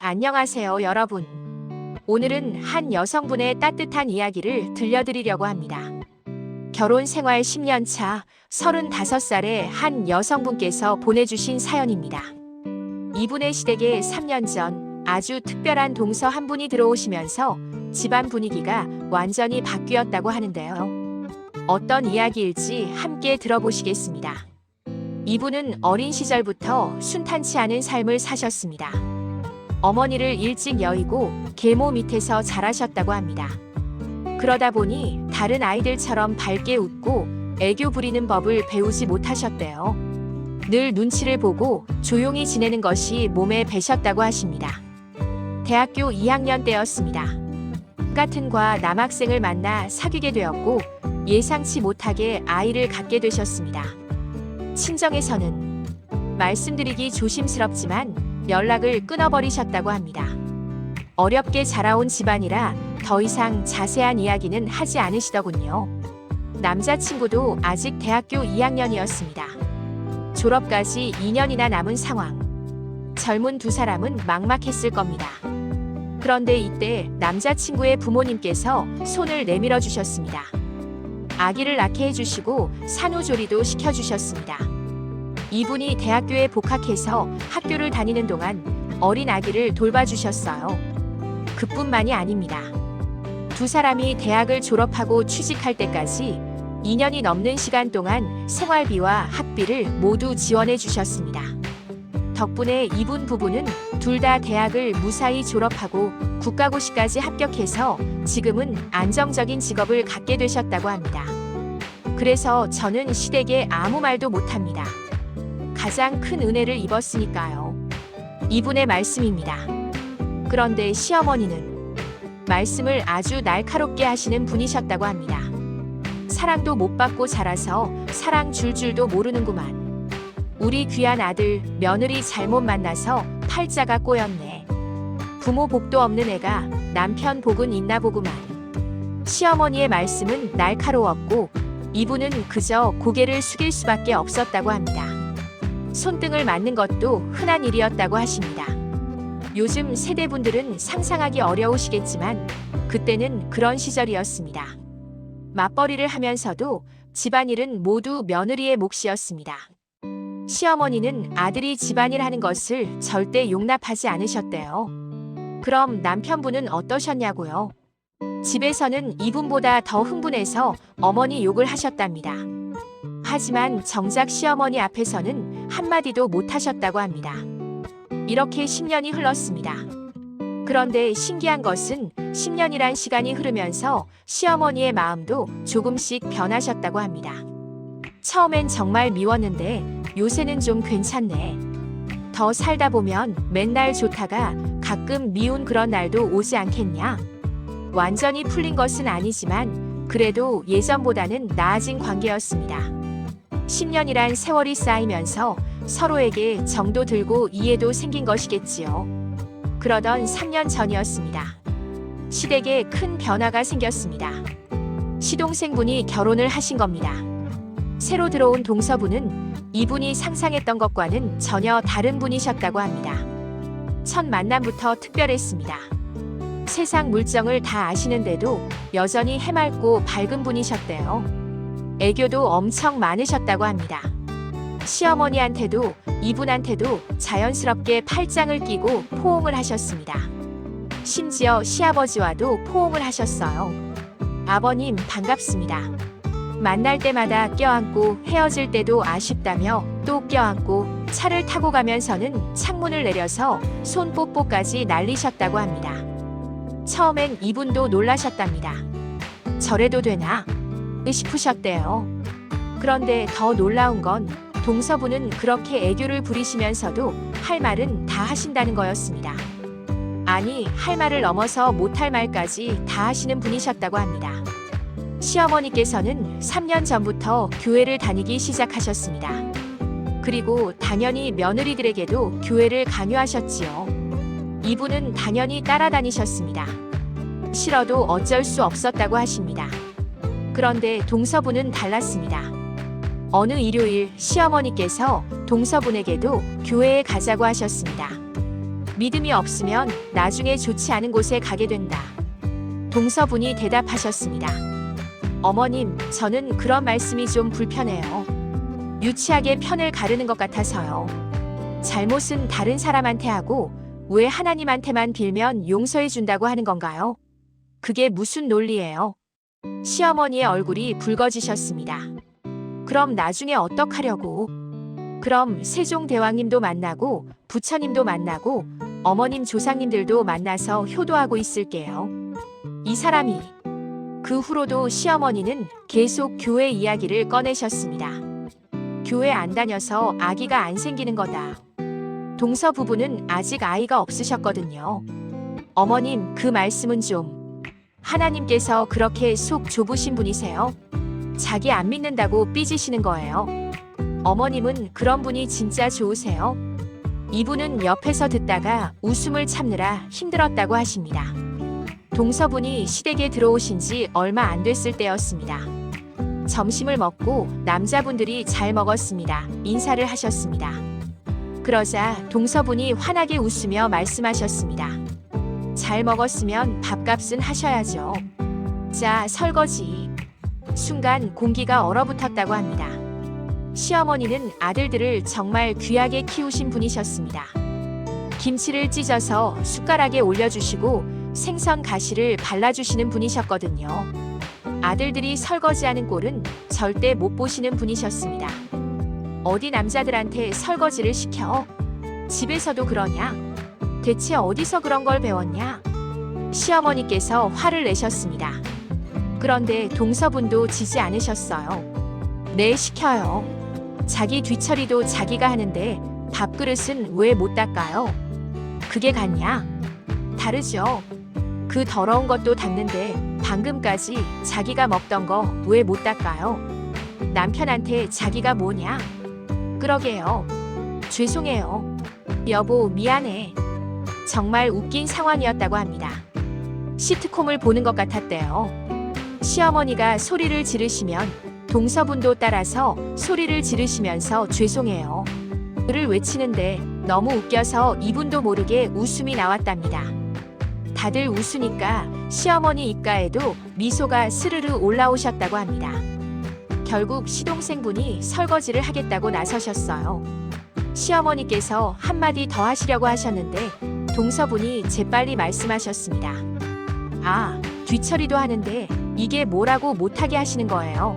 안녕하세요, 여러분. 오늘은 한 여성분의 따뜻한 이야기를 들려드리려고 합니다. 결혼 생활 10년 차 35살의 한 여성분께서 보내주신 사연입니다. 이분의 시댁에 3년 전 아주 특별한 동서 한 분이 들어오시면서 집안 분위기가 완전히 바뀌었다고 하는데요. 어떤 이야기일지 함께 들어보시겠습니다. 이분은 어린 시절부터 순탄치 않은 삶을 사셨습니다. 어머니를 일찍 여의고 계모 밑에서 자라셨다고 합니다. 그러다 보니 다른 아이들처럼 밝게 웃고 애교 부리는 법을 배우지 못하셨대요. 늘 눈치를 보고 조용히 지내는 것이 몸에 배셨다고 하십니다. 대학교 2학년 때였습니다. 같은 과 남학생을 만나 사귀게 되었고 예상치 못하게 아이를 갖게 되셨습니다. 친정에서는 말씀드리기 조심스럽지만 연락을 끊어버리셨다고 합니다. 어렵게 자라온 집안이라 더 이상 자세한 이야기는 하지 않으시더군요. 남자친구도 아직 대학교 2학년이었습니다. 졸업까지 2년이나 남은 상황. 젊은 두 사람은 막막했을 겁니다. 그런데 이때 남자친구의 부모님께서 손을 내밀어 주셨습니다. 아기를 낳게 해주시고 산후조리도 시켜주셨습니다. 이분이 대학교에 복학해서 학교를 다니는 동안 어린 아기를 돌봐주셨어요. 그뿐만이 아닙니다. 두 사람이 대학을 졸업하고 취직할 때까지 2년이 넘는 시간 동안 생활비와 학비를 모두 지원해 주셨습니다. 덕분에 이분 부부는 둘 다 대학을 무사히 졸업하고 국가고시까지 합격해서 지금은 안정적인 직업을 갖게 되셨다고 합니다. 그래서 저는 시댁에 아무 말도 못합니다. 가장 큰 은혜를 입었으니까요. 이분의 말씀입니다. 그런데 시어머니는 말씀을 아주 날카롭게 하시는 분이셨다고 합니다. 사랑도 못 받고 자라서 사랑 줄 줄도 모르는구만. 우리 귀한 아들, 며느리 잘못 만나서 팔자가 꼬였네. 부모 복도 없는 애가 남편 복은 있나 보구만. 시어머니의 말씀은 날카로웠고 이분은 그저 고개를 숙일 수밖에 없었다고 합니다. 손등을 맞는 것도 흔한 일이었다고 하십니다. 요즘 세대분들은 상상하기 어려우시겠지만 그때는 그런 시절이었습니다. 맞벌이를 하면서도 집안일은 모두 며느리의 몫이었습니다. 시어머니는 아들이 집안일 하는 것을 절대 용납하지 않으셨대요. 그럼 남편분은 어떠셨냐고요? 집에서는 이분보다 더 흥분해서 어머니 욕을 하셨답니다. 하지만 정작 시어머니 앞에서는 한마디도 못하셨다고 합니다. 이렇게 10년이 흘렀습니다. 그런데 신기한 것은 10년이란 시간이 흐르면서 시어머니의 마음도 조금씩 변하셨다고 합니다. 처음엔 정말 미웠는데 요새는 좀 괜찮네. 더 살다 보면 맨날 좋다가 가끔 미운 그런 날도 오지 않겠냐? 완전히 풀린 것은 아니지만 그래도 예전보다는 나아진 관계였습니다. 10년이란 세월이 쌓이면서 서로에게 정도 들고 이해도 생긴 것이겠지요. 그러던 3년 전이었습니다. 시댁에 큰 변화가 생겼습니다. 시동생분이 결혼을 하신 겁니다. 새로 들어온 동서분은 이분이 상상했던 것과는 전혀 다른 분이셨다고 합니다. 첫 만남부터 특별했습니다. 세상 물정을 다 아시는데도 여전히 해맑고 밝은 분이셨대요. 애교도 엄청 많으셨다고 합니다. 시어머니한테도 이분한테도 자연스럽게 팔짱을 끼고 포옹을 하셨습니다. 심지어 시아버지와도 포옹을 하셨어요. 아버님 반갑습니다. 만날 때마다 껴안고 헤어질 때도 아쉽다며 또 껴안고 차를 타고 가면서는 창문을 내려서 손 뽀뽀까지 날리셨다고 합니다. 처음엔 이분도 놀라셨답니다. 저래도 되나? 싶으셨대요. 그런데 더 놀라운 건 동서분은 그렇게 애교를 부리시면서도 할 말은 다 하신다는 거였습니다. 아니, 할 말을 넘어서 못할 말까지 다 하시는 분이셨다고 합니다. 시어머니께서는 3년 전부터 교회를 다니기 시작하셨습니다. 그리고 당연히 며느리들에게도 교회를 강요하셨지요. 이분은 당연히 따라다니셨습니다. 싫어도 어쩔 수 없었다고 하십니다. 그런데 동서분은 달랐습니다. 어느 일요일 시어머니께서 동서분에게도 교회에 가자고 하셨습니다. 믿음이 없으면 나중에 좋지 않은 곳에 가게 된다. 동서분이 대답하셨습니다. 어머님, 저는 그런 말씀이 좀 불편해요. 유치하게 편을 가르는 것 같아서요. 잘못은 다른 사람한테 하고 왜 하나님한테만 빌면 용서해 준다고 하는 건가요? 그게 무슨 논리예요? 시어머니의 얼굴이 붉어지셨습니다. 그럼 나중에 어떡하려고? 그럼 세종대왕님도 만나고 부처님도 만나고 어머님 조상님들도 만나서 효도하고 있을게요. 이 사람이. 그 후로도 시어머니는 계속 교회 이야기를 꺼내셨습니다. 교회 안 다녀서 아기가 안 생기는 거다. 동서 부부는 아직 아이가 없으셨거든요. 어머님, 그 말씀은 좀. 하나님께서 그렇게 속 좁으신 분이세요? 자기 안 믿는다고 삐지시는 거예요. 어머님은 그런 분이 진짜 좋으세요? 이분은 옆에서 듣다가 웃음을 참느라 힘들었다고 하십니다. 동서분이 시댁에 들어오신 지 얼마 안 됐을 때였습니다. 점심을 먹고 남자분들이 잘 먹었습니다. 인사를 하셨습니다. 그러자 동서분이 환하게 웃으며 말씀하셨습니다. 잘 먹었으면 밥값은 하셔야죠. 자, 설거지. 순간 공기가 얼어붙었다고 합니다. 시어머니는 아들들을 정말 귀하게 키우신 분이셨습니다. 김치를 찢어서 숟가락에 올려주시고 생선 가시를 발라주시는 분이셨거든요. 아들들이 설거지하는 꼴은 절대 못 보시는 분이셨습니다. 어디 남자들한테 설거지를 시켜? 집에서도 그러냐? 대체 어디서 그런 걸 배웠냐? 시어머니께서 화를 내셨습니다. 그런데 동서분도 지지 않으셨어요. 네, 시켜요. 자기 뒤처리도 자기가 하는데 밥그릇은 왜 못 닦아요? 그게 같냐? 다르죠. 그 더러운 것도 닦는데 방금까지 자기가 먹던 거 왜 못 닦아요? 남편한테 자기가 뭐냐? 그러게요. 죄송해요. 여보, 미안해. 정말 웃긴 상황이었다고 합니다. 시트콤을 보는 것 같았대요. 시어머니가 소리를 지르시면 동서분도 따라서 소리를 지르시면서 죄송해요. 를 외치는데 너무 웃겨서 이분도 모르게 웃음이 나왔답니다. 다들 웃으니까 시어머니 입가에도 미소가 스르르 올라오셨다고 합니다. 결국 시동생분이 설거지를 하겠다고 나서셨어요. 시어머니께서 한마디 더 하시려고 하셨는데 동서분이 재빨리 말씀하셨습니다. 아, 뒤처리도 하는데 이게 뭐라고 못하게 하시는 거예요.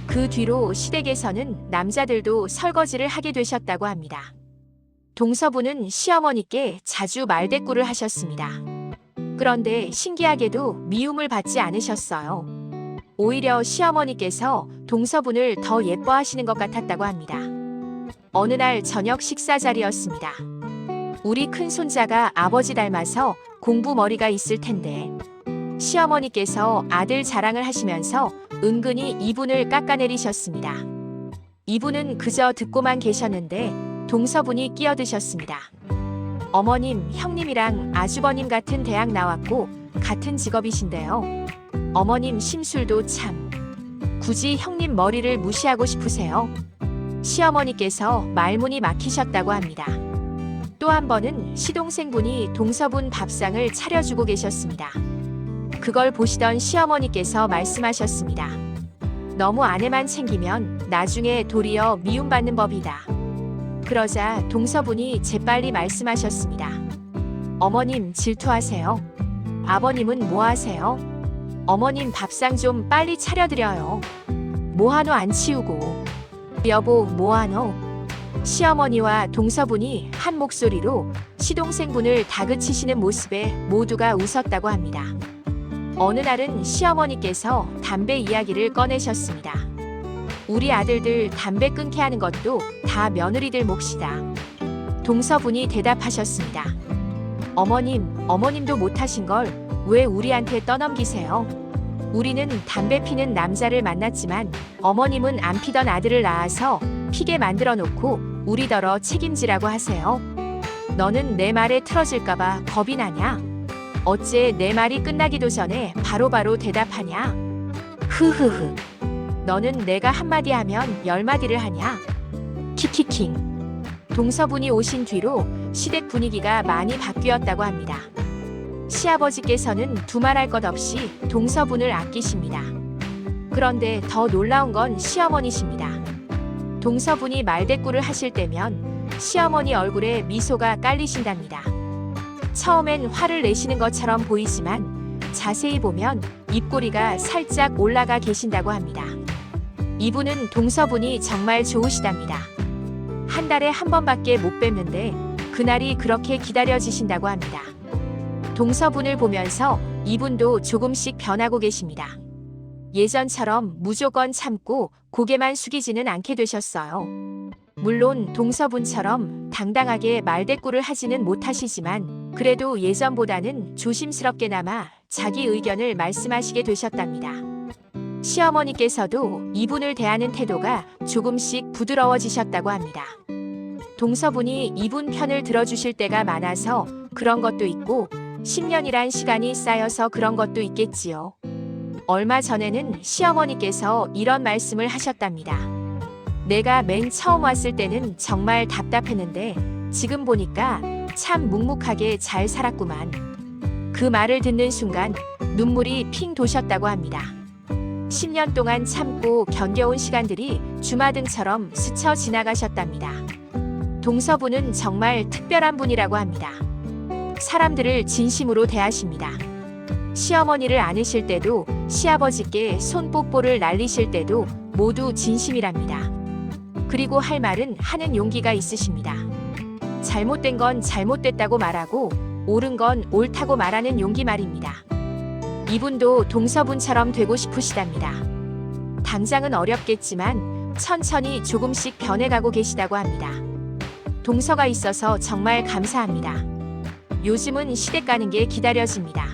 그 뒤로 시댁에서는 남자들도 설거지를 하게 되셨다고 합니다. 동서분은 시어머니께 자주 말대꾸를 하셨습니다. 그런데 신기하게도 미움을 받지 않으셨어요. 오히려 시어머니께서 동서분을 더 예뻐하시는 것 같았다고 합니다. 어느 날 저녁 식사 자리였습니다. 우리 큰손자가 아버지 닮아서 공부 머리가 있을 텐데 시어머니께서 아들 자랑을 하시면서 은근히 이분을 깎아내리셨습니다. 이분은 그저 듣고만 계셨는데 동서분이 끼어드셨습니다. 어머님, 형님이랑 아주버님 같은 대학 나왔고 같은 직업이신데요. 어머님 심술도 참. 굳이 형님 머리를 무시하고 싶으세요? 시어머니께서 말문이 막히셨다고 합니다. 또 한 번은 시동생분이 동서분 밥상을 차려주고 계셨습니다. 그걸 보시던 시어머니께서 말씀하셨습니다. 너무 아내만 챙기면 나중에 도리어 미움받는 법이다. 그러자 동서분이 재빨리 말씀하셨습니다. 어머님, 질투하세요? 아버님은 뭐 하세요? 어머님 밥상 좀 빨리 차려드려요. 뭐하노 안 치우고. 여보, 뭐하노? 시어머니와 동서분이 한 목소리로 시동생분을 다그치시는 모습에 모두가 웃었다고 합니다. 어느 날은 시어머니께서 담배 이야기를 꺼내셨습니다. 우리 아들들 담배 끊게 하는 것도 다 며느리들 몫이다. 동서분이 대답하셨습니다. 어머님, 어머님도 못하신 걸 왜 우리한테 떠넘기세요? 우리는 담배 피는 남자를 만났지만 어머님은 안 피던 아들을 낳아서 피게 만들어 놓고 우리더러 책임지라고 하세요. 너는 내 말에 틀어질까봐 겁이 나냐? 어째 내 말이 끝나기도 전에 바로바로 대답하냐? 흐흐흐. 너는 내가 한마디 하면 10마디를 하냐? 키키킹. 동서분이 오신 뒤로 시댁 분위기가 많이 바뀌었다고 합니다. 시아버지께서는 두말할 것 없이 동서분을 아끼십니다. 그런데 더 놀라운 건 시어머니십니다. 동서분이 말대꾸를 하실 때면 시어머니 얼굴에 미소가 깔리신답니다. 처음엔 화를 내시는 것처럼 보이지만 자세히 보면 입꼬리가 살짝 올라가 계신다고 합니다. 이분은 동서분이 정말 좋으시답니다. 한 달에 한 번밖에 못 뵙는데 그날이 그렇게 기다려지신다고 합니다. 동서분을 보면서 이분도 조금씩 변하고 계십니다. 예전처럼 무조건 참고 고개만 숙이지는 않게 되셨어요. 물론 동서분처럼 당당하게 말대꾸를 하지는 못하시지만 그래도 예전보다는 조심스럽게나마 자기 의견을 말씀하시게 되셨답니다. 시어머니께서도 이분을 대하는 태도가 조금씩 부드러워지셨다고 합니다. 동서분이 이분 편을 들어주실 때가 많아서 그런 것도 있고 10년이란 시간이 쌓여서 그런 것도 있겠지요. 얼마 전에는 시어머니께서 이런 말씀을 하셨답니다. 내가 맨 처음 왔을 때는 정말 답답했는데 지금 보니까 참 묵묵하게 잘 살았구만. 그 말을 듣는 순간 눈물이 핑 도셨다고 합니다. 10년 동안 참고 견뎌온 시간들이 주마등처럼 스쳐 지나가셨답니다. 동서분은 정말 특별한 분이라고 합니다. 사람들을 진심으로 대하십니다. 시어머니를 안으실 때도 시아버지께 손뽀뽀를 날리실 때도 모두 진심이랍니다. 그리고 할 말은 하는 용기가 있으십니다. 잘못된 건 잘못됐다고 말하고 옳은 건 옳다고 말하는 용기 말입니다. 이분도 동서분처럼 되고 싶으시답니다. 당장은 어렵겠지만 천천히 조금씩 변해가고 계시다고 합니다. 동서가 있어서 정말 감사합니다. 요즘은 시댁 가는 게 기다려집니다.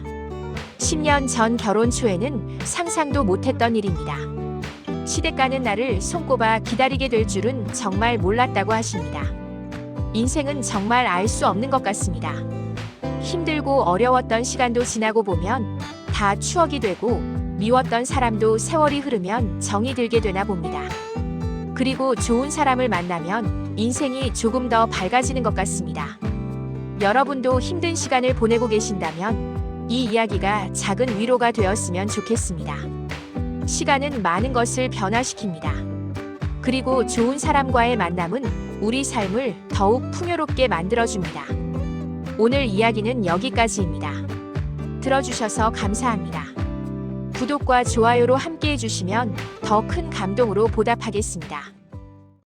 10년 전 결혼 초에는 상상도 못했던 일입니다. 시댁 가는 날을 손꼽아 기다리게 될 줄은 정말 몰랐다고 하십니다. 인생은 정말 알 수 없는 것 같습니다. 힘들고 어려웠던 시간도 지나고 보면 다 추억이 되고 미웠던 사람도 세월이 흐르면 정이 들게 되나 봅니다. 그리고 좋은 사람을 만나면 인생이 조금 더 밝아지는 것 같습니다. 여러분도 힘든 시간을 보내고 계신다면 이 이야기가 작은 위로가 되었으면 좋겠습니다. 시간은 많은 것을 변화시킵니다. 그리고 좋은 사람과의 만남은 우리 삶을 더욱 풍요롭게 만들어줍니다. 오늘 이야기는 여기까지입니다. 들어주셔서 감사합니다. 구독과 좋아요로 함께 해주시면 더 큰 감동으로 보답하겠습니다.